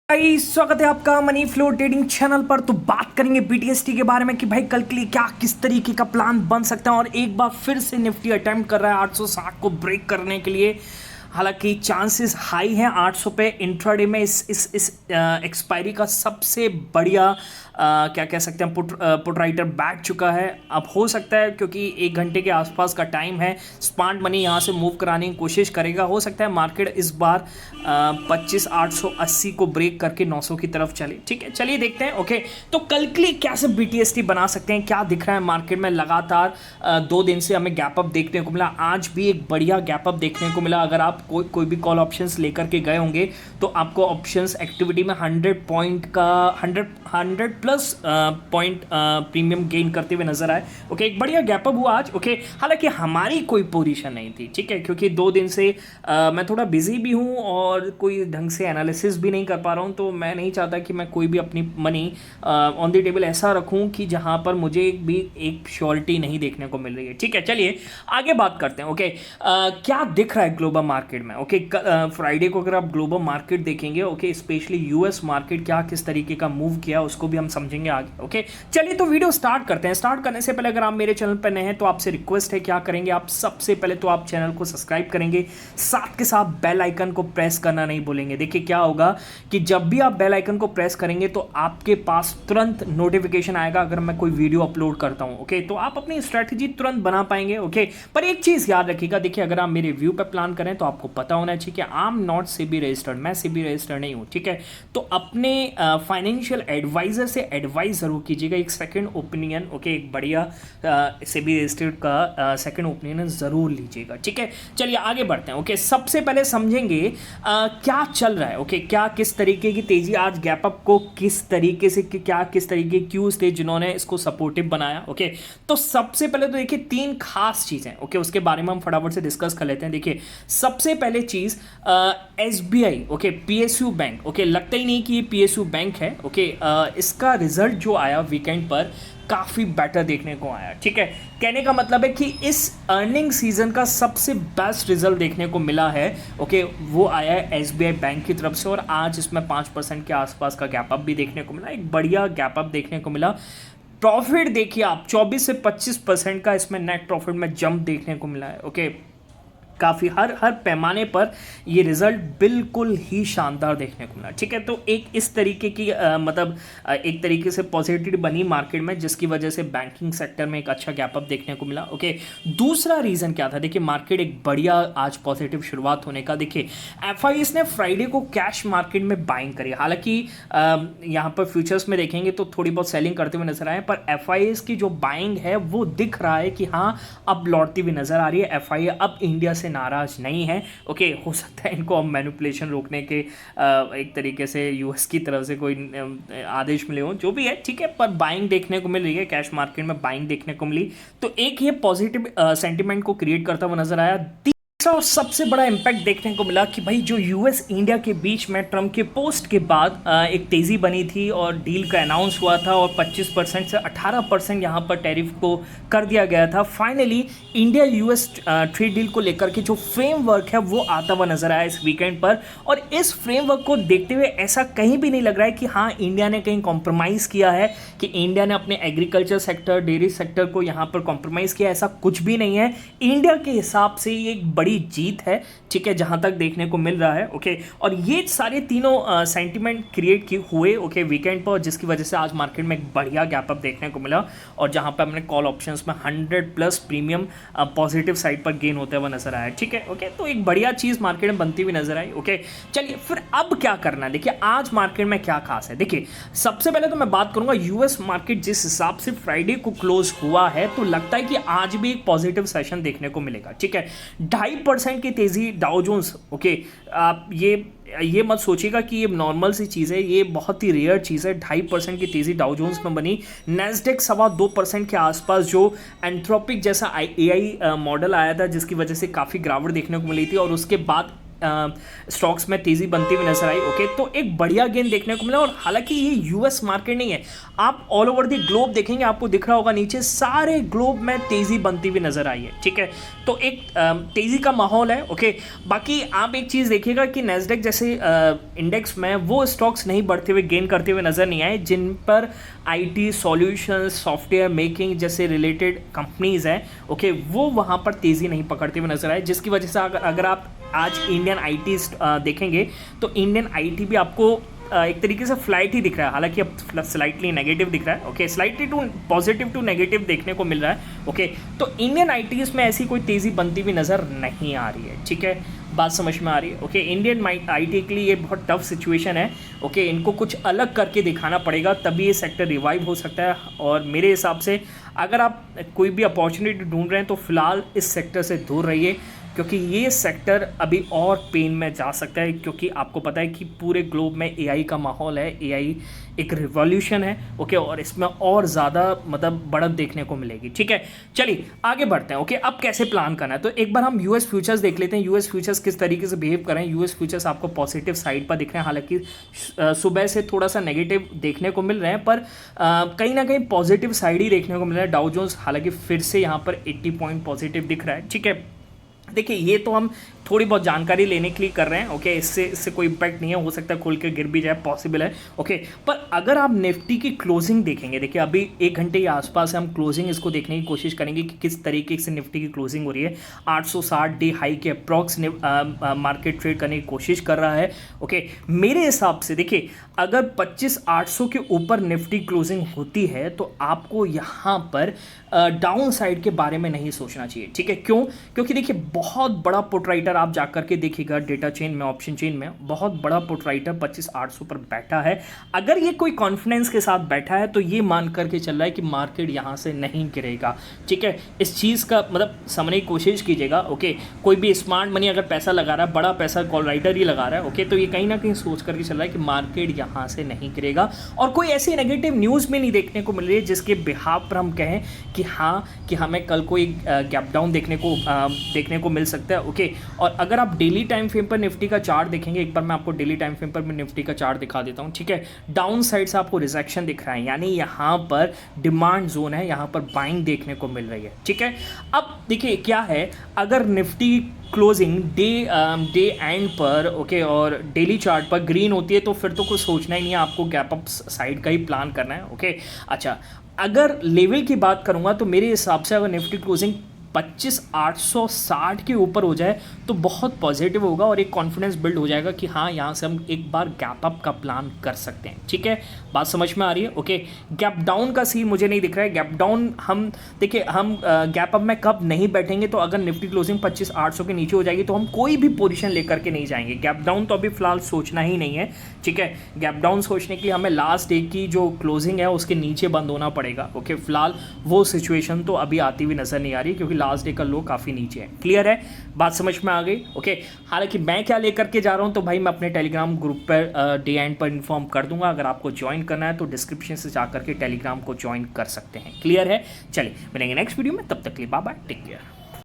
भाई स्वागत है आपका मनी फ्लो ट्रेडिंग चैनल पर। तो बात करेंगे बीटीएसटी के बारे में कि भाई कल के लिए क्या किस तरीके का प्लान बन सकता है। और एक बार फिर से निफ्टी अटेम्प्ट कर रहा है 860 को ब्रेक करने के लिए। हालांकि चांसेस हाई हैं 800 पे। इंट्राडे में इस एक्सपायरी का सबसे बढ़िया क्या कह सकते हैं पुट राइटर बैठ चुका है। अब हो सकता है क्योंकि 1 घंटे के आसपास का टाइम है, स्मार्ट मनी यहाँ से मूव कराने की कोशिश करेगा। हो सकता है मार्केट इस बार 25,880 को ब्रेक करके 900 की तरफ चले। ठीक है, चलिए देखते हैं। ओके, तो कल के लिए कैसे बीटीएसटी बना सकते हैं, क्या दिख रहा है मार्केट में। लगातार 2 दिन से हमें गैप अप देखने को मिला, आज भी एक बढ़िया गैप अप देखने को मिला। अगर आप कोई भी कॉल ऑप्शंस लेकर के गए होंगे तो आपको ऑप्शंस एक्टिविटी में 100 पॉइंट का 100 प्लस पॉइंट प्रीमियम गेन करते हुए नजर आए। ओके, एक बढ़िया गैप अप हुआ आज। ओके, हालांकि हमारी कोई पोजीशन नहीं थी, ठीक है, क्योंकि 2 दिन से मैं थोड़ा बिजी भी हूं और कोई ढंग से एनालिसिस भी नहीं कर पा रहा हूं। तो मैं नहीं चाहता कि मैं कोई भी अपनी मनी ऑन द टेबल ऐसा रखूं कि जहां पर मुझे भी एक श्योरिटी नहीं देखने को मिल रही है। ठीक है, चलिए आगे बात करते हैं। ओके, क्या दिख रहा है ग्लोबल मार्केट में। ओके, फ्राइडे को अगर आप ग्लोबल मार्केट देखेंगे, ओके, स्पेशली यूएस मार्केट क्या किस तरीके का मूव किया उसको भी हम समझेंगे आगे। ओके, चलिए तो वीडियो स्टार्ट करते हैं। स्टार्ट करने से पहले अगर आप मेरे चैनल पर नए हैं तो आपसे रिक्वेस्ट है, क्या करेंगे आप, सबसे पहले तो आप चैनल को सब्सक्राइब करेंगे, साथ के साथ बेल आइकन को प्रेस करना नहीं भूलेंगे। देखिए क्या होगा कि जब भी आप बेल आइकन को प्रेस करेंगे तो आपके पास तुरंत नोटिफिकेशन आएगा अगर मैं कोई वीडियो अपलोड करता हूं। ओके, तो आप अपनी स्ट्रेटजी तुरंत बना पाएंगे। ओके, पर एक चीज याद रखिएगा, देखिए अगर आप मेरे व्यू पे प्लान करें तो आपको पता होना चाहिए कि I am not SEBI registered, मैं सेबी रजिस्टर्ड नहीं हूं। ठीक है, तो अपने फाइनेंशियल एडवाइजर से एडवाइस जरूर कीजिएगा, एक सेकंड ओपिनियन। ओके, एक बढ़िया सेबी रजिस्टर्ड का सेकंड ओपिनियन जरूर लीजिएगा। ठीक है, चलिए आगे बढ़ते हैं। ओके, सबसे पहले समझेंगे क्या चल रहा है। ओके, क्या किस तरीके की तेजी, आज गैप अप को किस तरीके से, क्या किस तरीके की क्यूज थे जिन्होंने इसको सपोर्टिव बनाया। ओके, तो सबसे पहले तो देखिए 3 खास चीजें, ओके, उसके बारे में हम फटाफट से डिस्कस कर लेते हैं। देखिए सबसे पहले चीज SBI, okay, PSU bank. Okay, लगता ही नहीं कि ये पीएसयू बैंक है। ओके, इसका रिजल्ट जो आया वीकेंड पर काफ़ी बेटर देखने को आया। ठीक है, कहने का मतलब है कि इस अर्निंग सीजन का सबसे बेस्ट रिजल्ट देखने को मिला है। ओके, वो आया है एसबीआई बैंक की तरफ से और आज इसमें 5% के आसपास का गैप अप भी देखने को मिला, एक बढ़िया गैप अप देखने को मिला। प्रॉफिट देखिए आप 24 से 25% का इसमें नेट प्रॉफिट में जंप देखने को मिला है। ओके, काफ़ी हर पैमाने पर ये रिजल्ट बिल्कुल ही शानदार देखने को मिला। ठीक है, तो एक इस तरीके की मतलब एक तरीके से पॉजिटिव बनी मार्केट में, जिसकी वजह से बैंकिंग सेक्टर में एक अच्छा गैप अप देखने को मिला। ओके, दूसरा रीज़न क्या था, देखिए मार्केट एक बढ़िया आज पॉजिटिव शुरुआत होने का। देखिए एफआईएस ने फ्राइडे को कैश मार्केट में बाइंग करी, हालांकि यहाँ पर फ्यूचर्स में देखेंगे तो थोड़ी बहुत सेलिंग करते हुए नजर आए, पर एफआईएस की जो बाइंग है वो दिख रहा है कि हाँ अब लौटती हुई नजर आ रही है। एफआईए अब इंडिया से नाराज नहीं है। ओके, हो सकता है इनको अब मैनिपुलेशन रोकने के एक तरीके से यूएस की तरफ से कोई आदेश मिले हो, जो भी है। ठीक है, पर बाइंग देखने को मिल रही है, कैश मार्केट में बाइंग देखने को मिली, तो एक ये पॉजिटिव सेंटिमेंट को क्रिएट करता हुआ नजर आया। और सबसे बड़ा इंपैक्ट देखने को मिला कि भाई जो यूएस इंडिया के बीच में ट्रम्प के पोस्ट के बाद एक तेज़ी बनी थी और डील का अनाउंस हुआ था और 25% से 18% यहाँ पर टैरिफ को कर दिया गया था। Finally India US trade deal को लेकर के जो फ्रेमवर्क है वो आता हुआ नजर आया इस वीकेंड पर। और इस फ्रेमवर्क को देखते हुए ऐसा कहीं भी नहीं लग रहा है कि हाँ इंडिया ने कहीं कॉम्प्रोमाइज़ किया है, कि इंडिया ने अपने एग्रीकल्चर सेक्टर, डेयरी सेक्टर को यहाँ पर कॉम्प्रोमाइज़ किया, ऐसा कुछ भी नहीं है। इंडिया के हिसाब से ये एक बड़ी जीत है, ठीक है, जहां तक देखने को मिल रहा है। ओके, और ये सारे तीनों सेंटीमेंट क्रिएट की हुए ओके वीकेंड पर, जिसकी वजह से आज मार्केट में एक बढ़िया गैप अप देखने को मिला और जहां पर हमने कॉल ऑप्शंस में 100 प्लस प्रीमियम पॉजिटिव साइड पर गेन होते हुए नजर आया। ठीक है, ओके, तो एक बढ़िया चीज मार्केट में बनती हुई नजर आई। ओके, चलिए फिर अब क्या करना है। देखिए आज मार्केट में क्या खास है, देखिए सबसे पहले तो मैं बात करूंगा यूएस मार्केट जिस हिसाब से फ्राइडे को क्लोज हुआ है, तो लगता है कि आज भी एक पॉजिटिव सेशन देखने को मिलेगा। ठीक है, 2.5% की तेजी डाउ जोन्स। ओके, आप ये मत सोचिएगा कि ये नॉर्मल सी चीज़ है, ये बहुत ही रेयर चीज़ है। 2.5% की तेज़ी डाउ जोन्स में बनी। नेस्डेक 2.25% के आसपास जो एंथ्रोपिक जैसा एआई मॉडल आया था, जिसकी वजह से काफ़ी गिरावट देखने को मिली थी और उसके बाद स्टॉक्स में तेज़ी बनती हुई नजर आई। ओके, तो एक बढ़िया गेन देखने को मिला। और हालांकि ये यूएस मार्केट नहीं है, आप ऑल ओवर द ग्लोब देखेंगे, आपको दिख रहा होगा नीचे सारे ग्लोब में तेज़ी बनती हुई नजर आई है। ठीक है, तो एक तेज़ी का माहौल है। ओके, बाकी आप एक चीज़ देखिएगा कि नैस्डैक जैसे इंडेक्स में वो स्टॉक्स नहीं बढ़ते हुए गेन करते हुए नज़र नहीं आए जिन पर आईटी सॉल्यूशंस, सॉफ्टवेयर मेकिंग जैसे रिलेटेड कंपनीज हैं। ओके, वो वहाँ पर तेज़ी नहीं पकड़ते हुए नजर आए, जिसकी वजह से अगर आप आज इंडियन आईटी देखेंगे तो इंडियन आईटी भी आपको एक तरीके से फ्लाइट ही दिख रहा है, हालांकि अब स्लाइटली नेगेटिव दिख रहा है। Okay, slightly to positive to negative देखने को मिल रहा है। ओके, तो इंडियन आईटीज में ऐसी कोई तेज़ी बनती हुई नज़र नहीं आ रही है। ठीक है, बात समझ में आ रही है। ओके, इंडियन आईटी के लिए ये बहुत टफ सिचुएशन है। ओके, इनको कुछ अलग करके दिखाना पड़ेगा, तभी ये सेक्टर रिवाइव हो सकता है। और मेरे हिसाब से अगर आप कोई भी अपॉर्चुनिटी ढूंढ रहे हैं तो फिलहाल इस सेक्टर से दूर रहिए, क्योंकि ये सेक्टर अभी और पेन में जा सकता है। क्योंकि आपको पता है कि पूरे ग्लोब में एआई का माहौल है, एआई एक रिवॉल्यूशन है। ओके, और इसमें और ज़्यादा मतलब बढ़त देखने को मिलेगी। ठीक है, चलिए आगे बढ़ते हैं। ओके, अब कैसे प्लान करना है, तो एक बार हम यूएस फ्यूचर्स देख लेते हैं। यूएस फ्यूचर्स किस तरीके से बिहेव कर रहे हैं। यूएस फ्यूचर्स आपको पॉजिटिव साइड पर दिख रहे हैं, हालांकि सुबह से थोड़ा सा नेगेटिव देखने को मिल रहे हैं, पर कहीं ना कहीं पॉजिटिव साइड ही देखने को मिल रहा है। डाउ जोन्स हालांकि फिर से यहाँ पर 80 पॉइंट पॉजिटिव दिख रहा है। ठीक है, देखिए ये तो हम थोड़ी बहुत जानकारी लेने के लिए कर रहे हैं। ओके, इससे कोई इम्पैक्ट नहीं है, हो सकता है खुल के गिर भी जाए, पॉसिबल है। ओके, पर अगर आप निफ्टी की क्लोजिंग देखेंगे, देखिए अभी 1 घंटे के आसपास हम क्लोजिंग इसको देखने की कोशिश करेंगे कि किस तरीके से निफ्टी की क्लोजिंग हो रही है। 860 डे हाई के अप्रॉक्स मार्केट ट्रेड करने की कोशिश कर रहा है। ओके, मेरे हिसाब से देखिए अगर 25,800 के ऊपर निफ्टी क्लोजिंग होती है तो आपको यहाँ पर डाउन साइड के बारे में नहीं सोचना चाहिए। ठीक है, क्यों? क्योंकि देखिए बहुत बड़ा पुट राइटर आप जाकर के देखिएगा डेटा चेन में, ऑप्शन चेन में बहुत बड़ा पुट राइटर 25,800 पर बैठा है। अगर ये कोई कॉन्फिडेंस के साथ बैठा है तो ये मान करके चल रहा है कि मार्केट यहाँ से नहीं गिरेगा। ठीक है, इस चीज़ का मतलब समझने की कोशिश कीजिएगा। ओके, कोई भी स्मार्ट मनी अगर पैसा लगा रहा है, बड़ा पैसा कॉल राइटर ही लगा रहा है, ओके, तो ये कहीं ना कहीं सोच करके चल रहा है कि मार्केट यहाँ से नहीं गिरेगा। और कोई ऐसी नेगेटिव न्यूज़ भी नहीं देखने को मिल रही है जिसके बिहाफ पर हम कहें कि हाँ कि हमें कल कोई गैप डाउन देखने को मिल सकता है। ओके, और अगर आप डेली टाइम फ्रेम पर निफ्टी का चार्ट देखेंगे, एक बार मैं आपको डेली टाइम फ्रेम पर मैं निफ्टी का चार्ट दिखा देता हूँ। ठीक है, डाउन साइड से आपको रिजेक्शन दिख रहा है, यानी यहाँ पर डिमांड जोन है, यहाँ पर बाइंग देखने को मिल रही है। ठीक है, अब देखिए क्या है, अगर निफ्टी क्लोजिंग डे एंड पर ओके और डेली चार्ट पर ग्रीन होती है तो फिर तो कुछ सोचना ही नहीं है, आपको गैप अप साइड का ही प्लान करना है। ओके, अच्छा अगर लेवल की बात करूंगा तो मेरे हिसाब से अगर निफ्टी क्लोजिंग 25,860 के ऊपर हो जाए तो बहुत पॉजिटिव होगा और एक कॉन्फिडेंस बिल्ड हो जाएगा कि हाँ यहाँ से हम एक बार गैप अप का प्लान कर सकते हैं। ठीक है, बात समझ में आ रही है। ओके, गैप डाउन का सीन मुझे नहीं दिख रहा है। गैप डाउन हम देखिए हम गैप अप में कब नहीं बैठेंगे, तो अगर निफ्टी क्लोजिंग 25,800 के नीचे हो जाएगी तो हम कोई भी पोजीशन लेकर के नहीं जाएंगे। गैप डाउन तो अभी फिलहाल सोचना ही नहीं है। ठीक है, गैप डाउन सोचने के लिए हमें लास्ट डे की जो क्लोजिंग है उसके नीचे बंद होना पड़ेगा। ओके, फिलहाल वो सिचुएशन तो अभी आती हुई नजर नहीं आ रही क्योंकि लास्ट डे का लो काफ़ी नीचे है। क्लियर है, बात समझ में आ गई। ओके, हालांकि मैं क्या लेकर के जा रहा हूं तो भाई मैं अपने Telegram group per day and पर इन्फॉर्म कर दूंगा। अगर आपको ज्वाइन करना है तो डिस्क्रिप्शन से जाकर के टेलीग्राम को ज्वाइन कर सकते हैं। क्लियर है, चलिए मिलेंगे नेक्स्ट वीडियो में, तब तक के लिए बाय बाय, टेक केयर।